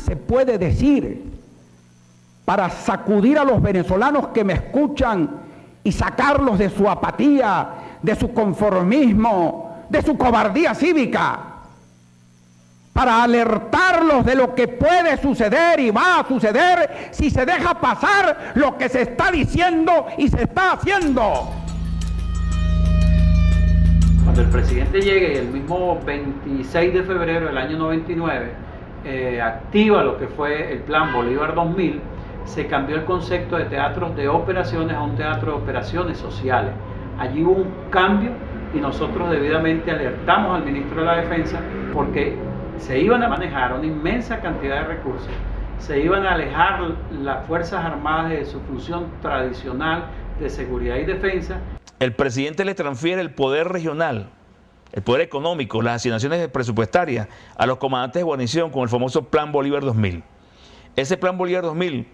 se puede decir para sacudir a los venezolanos que me escuchan y sacarlos de su apatía, de su conformismo, de su cobardía cívica, para alertarlos de lo que puede suceder y va a suceder si se deja pasar lo que se está diciendo y se está haciendo? Cuando el presidente llegue el mismo 26 de febrero del año 99, activa lo que fue el Plan Bolívar 2000, se cambió el concepto de teatros de operaciones a un teatro de operaciones sociales. Allí hubo un cambio y nosotros debidamente alertamos al ministro de la Defensa porque se iban a manejar una inmensa cantidad de recursos, se iban a alejar las Fuerzas Armadas de su función tradicional de seguridad y defensa. El presidente le transfiere el poder regional, el poder económico, las asignaciones presupuestarias a los comandantes de guarnición con el famoso Plan Bolívar 2000. Ese Plan Bolívar 2000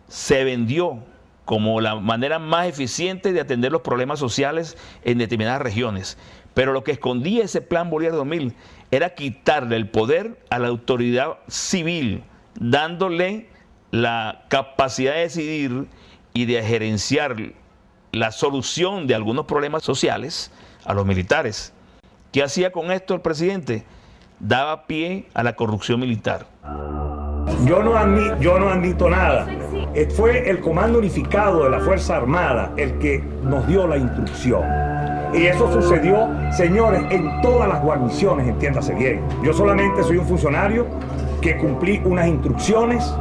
se vendió como la manera más eficiente de atender los problemas sociales en determinadas regiones. Pero lo que escondía ese Plan Bolívar 2000 era quitarle el poder a la autoridad civil, dándole la capacidad de decidir y de gerenciar la solución de algunos problemas sociales a los militares. ¿Qué hacía con esto el presidente? Daba pie a la corrupción militar. Yo no admito nada. Fue el Comando Unificado de la Fuerza Armada el que nos dio la instrucción. Y eso sucedió, señores, en todas las guarniciones, entiéndase bien. Yo solamente soy un funcionario que cumplí unas instrucciones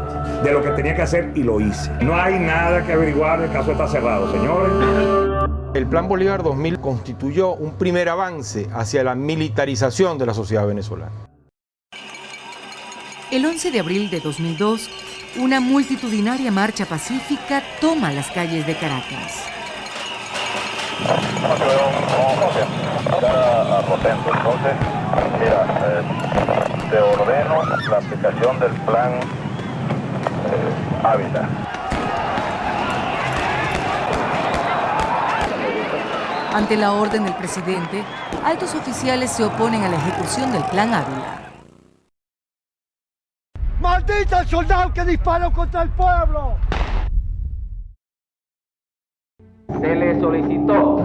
de lo que tenía que hacer y lo hice. No hay nada que averiguar, el caso está cerrado, señores. El Plan Bolívar 2000 constituyó un primer avance hacia la militarización de la sociedad venezolana. El 11 de abril de 2002, una multitudinaria marcha pacífica toma las calles de Caracas. Entonces, mira, te ordeno la aplicación del plan Ávila. Ante la orden del presidente, altos oficiales se oponen a la ejecución del plan Ávila. ¡Maldito el soldado que disparó contra el pueblo! Se le solicitó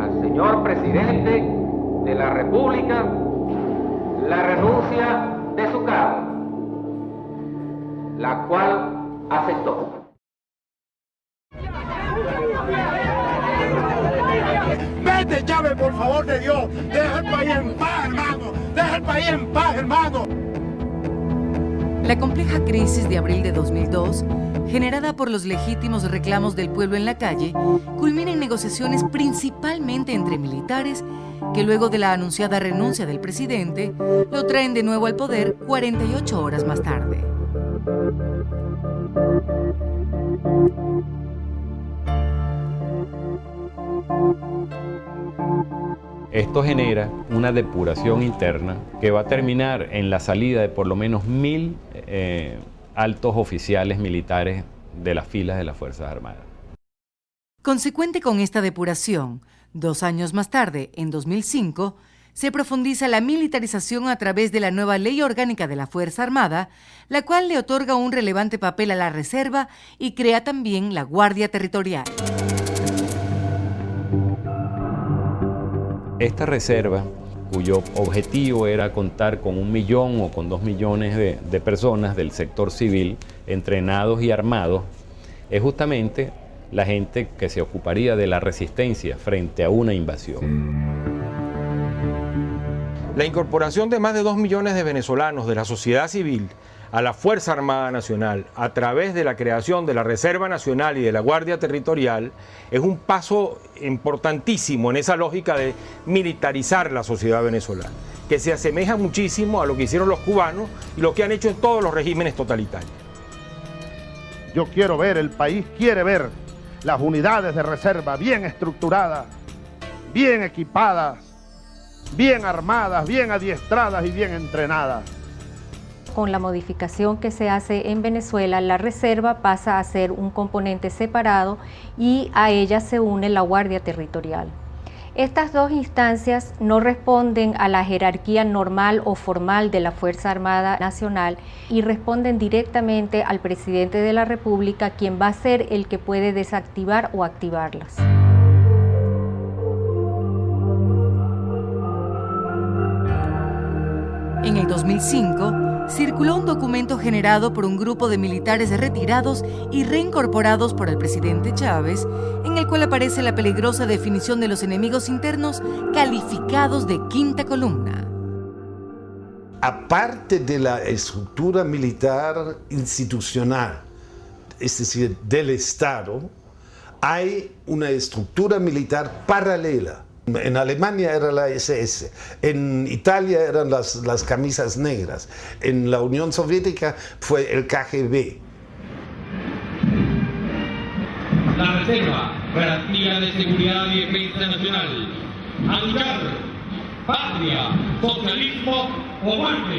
al señor presidente de la República la renuncia de su cargo, la cual aceptó. ¡Vete, llave, por favor de Dios! ¡Deja el país en paz, hermano! ¡Deja el país en paz, hermano! La compleja crisis de abril de 2002, generada por los legítimos reclamos del pueblo en la calle, culmina en negociaciones principalmente entre militares que luego de la anunciada renuncia del presidente, lo traen de nuevo al poder 48 horas más tarde. Esto genera una depuración interna que va a terminar en la salida de por lo menos 1000 altos oficiales militares de las filas de las Fuerzas Armadas. Consecuente con esta depuración, 2 años más tarde, en 2005, se profundiza la militarización a través de la nueva Ley Orgánica de la Fuerza Armada, la cual le otorga un relevante papel a la Reserva y crea también la Guardia Territorial. Esta reserva, cuyo objetivo era contar con 1 millón o con 2 millones de personas del sector civil, entrenados y armados, es justamente la gente que se ocuparía de la resistencia frente a una invasión. La incorporación de más de 2 millones de venezolanos de la sociedad civil a la Fuerza Armada Nacional a través de la creación de la Reserva Nacional y de la Guardia Territorial es un paso importantísimo en esa lógica de militarizar la sociedad venezolana, que se asemeja muchísimo a lo que hicieron los cubanos y lo que han hecho en todos los regímenes totalitarios. Yo quiero ver, el país quiere ver las unidades de reserva bien estructuradas, bien equipadas, bien armadas, bien adiestradas y bien entrenadas. Con la modificación que se hace en Venezuela, la reserva pasa a ser un componente separado y a ella se une la Guardia Territorial. Estas dos instancias no responden a la jerarquía normal o formal de la Fuerza Armada Nacional y responden directamente al presidente de la República, quien va a ser el que puede desactivar o activarlas. En el 2005, circuló un documento generado por un grupo de militares retirados y reincorporados por el presidente Chávez, en el cual aparece la peligrosa definición de los enemigos internos calificados de quinta columna. Aparte de la estructura militar institucional, es decir, del Estado, hay una estructura militar paralela. En Alemania era la SS, en Italia eran las camisas negras, en la Unión Soviética fue el KGB. La Reserva, garantía de seguridad y defensa nacional. A luchar, patria, socialismo o muerte.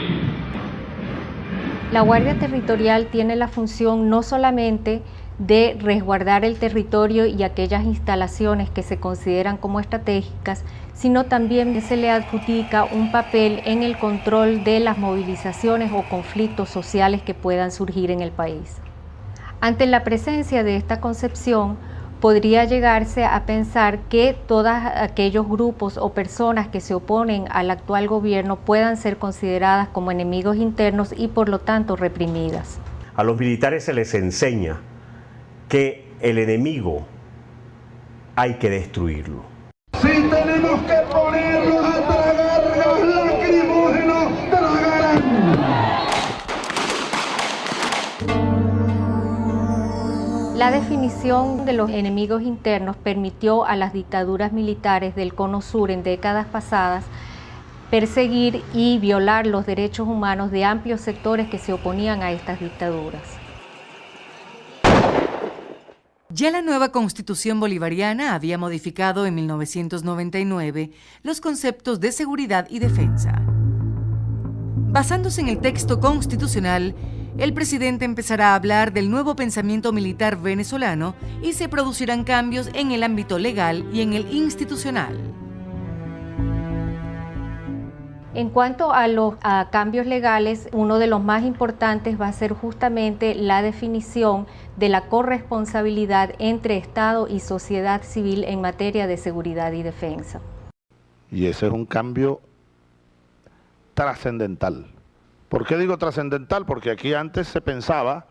La Guardia Territorial tiene la función no solamente de resguardar el territorio y aquellas instalaciones que se consideran como estratégicas, sino también se le adjudica un papel en el control de las movilizaciones o conflictos sociales que puedan surgir en el país. Ante la presencia de esta concepción, podría llegarse a pensar que todos aquellos grupos o personas que se oponen al actual gobierno puedan ser consideradas como enemigos internos y por lo tanto reprimidas. A los militares se les enseña que el enemigo hay que destruirlo. Si tenemos que ponerlos a tragar gas lacrimógenos, tragarán. La definición de los enemigos internos permitió a las dictaduras militares del Cono Sur en décadas pasadas perseguir y violar los derechos humanos de amplios sectores que se oponían a estas dictaduras. Ya la nueva Constitución bolivariana había modificado en 1999 los conceptos de seguridad y defensa. Basándose en el texto constitucional, el presidente empezará a hablar del nuevo pensamiento militar venezolano y se producirán cambios en el ámbito legal y en el institucional. En cuanto a los cambios legales, uno de los más importantes va a ser justamente la definición de la corresponsabilidad entre Estado y sociedad civil en materia de seguridad y defensa. Y ese es un cambio trascendental. ¿Por qué digo trascendental? Porque aquí antes se pensaba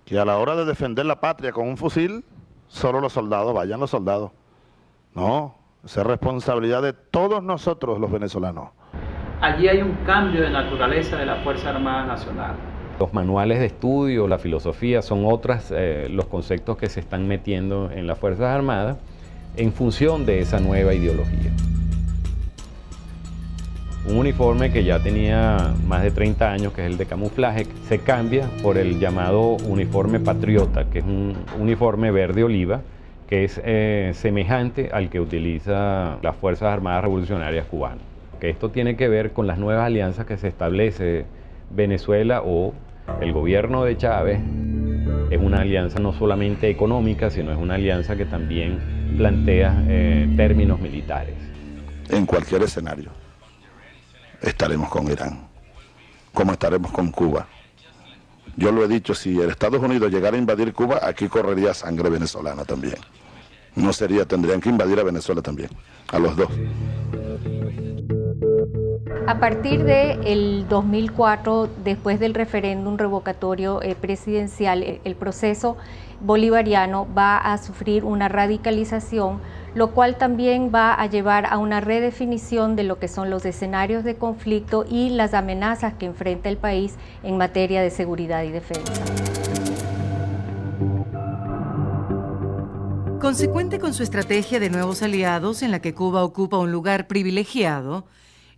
que a la hora de defender la patria con un fusil, solo los soldados, vayan los soldados. No, esa es responsabilidad de todos nosotros los venezolanos. Allí hay un cambio de naturaleza de la Fuerza Armada Nacional. Los manuales de estudio, la filosofía, son otros los conceptos que se están metiendo en las Fuerzas Armadas en función de esa nueva ideología. Un uniforme que ya tenía más de 30 años, que es el de camuflaje, se cambia por el llamado uniforme patriota, que es un uniforme verde oliva, que es semejante al que utiliza las Fuerzas Armadas Revolucionarias Cubanas. Que esto tiene que ver con las nuevas alianzas que se establece Venezuela o el gobierno de Chávez. Es una alianza no solamente económica, sino es una alianza que también plantea términos militares. En cualquier escenario estaremos con Irán, como estaremos con Cuba. Yo lo he dicho, si el Estados Unidos llegara a invadir Cuba, aquí correría sangre venezolana también. No sería, tendrían que invadir a Venezuela también, a los dos. A partir del 2004, después del referéndum revocatorio presidencial, el proceso bolivariano va a sufrir una radicalización, lo cual también va a llevar a una redefinición de lo que son los escenarios de conflicto y las amenazas que enfrenta el país en materia de seguridad y defensa. Consecuente con su estrategia de nuevos aliados, en la que Cuba ocupa un lugar privilegiado,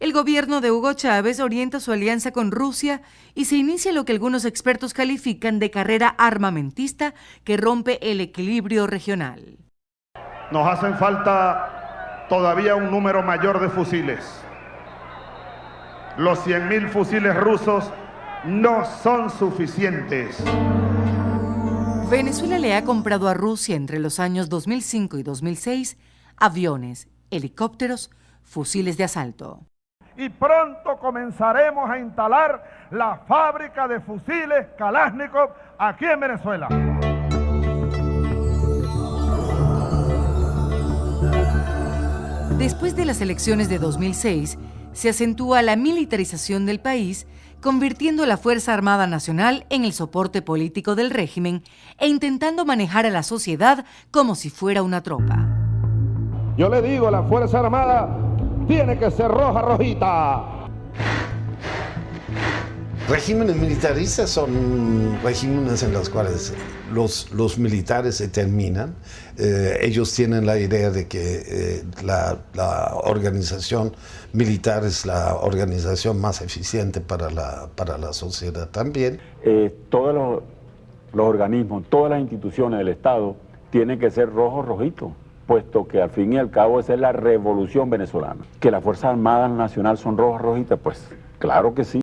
el gobierno de Hugo Chávez orienta su alianza con Rusia y se inicia lo que algunos expertos califican de carrera armamentista que rompe el equilibrio regional. Nos hacen falta todavía un número mayor de fusiles. Los 100.000 fusiles rusos no son suficientes. Venezuela le ha comprado a Rusia entre los años 2005 y 2006 aviones, helicópteros, fusiles de asalto. Y pronto comenzaremos a instalar la fábrica de fusiles Kalashnikov aquí en Venezuela. Después de las elecciones de 2006, se acentúa la militarización del país, convirtiendo a la Fuerza Armada Nacional en el soporte político del régimen e intentando manejar a la sociedad como si fuera una tropa. Yo le digo, la Fuerza Armada tiene que ser roja, rojita. Regímenes militaristas son regímenes en los cuales los militares se terminan. Ellos tienen la idea de que la organización militar es la organización más eficiente para la sociedad también. Todos los organismos, todas las instituciones del Estado tienen que ser rojos, rojitos, puesto que al fin y al cabo esa es la revolución venezolana. Que las Fuerzas Armadas Nacional son rojas, rojitas, pues claro que sí.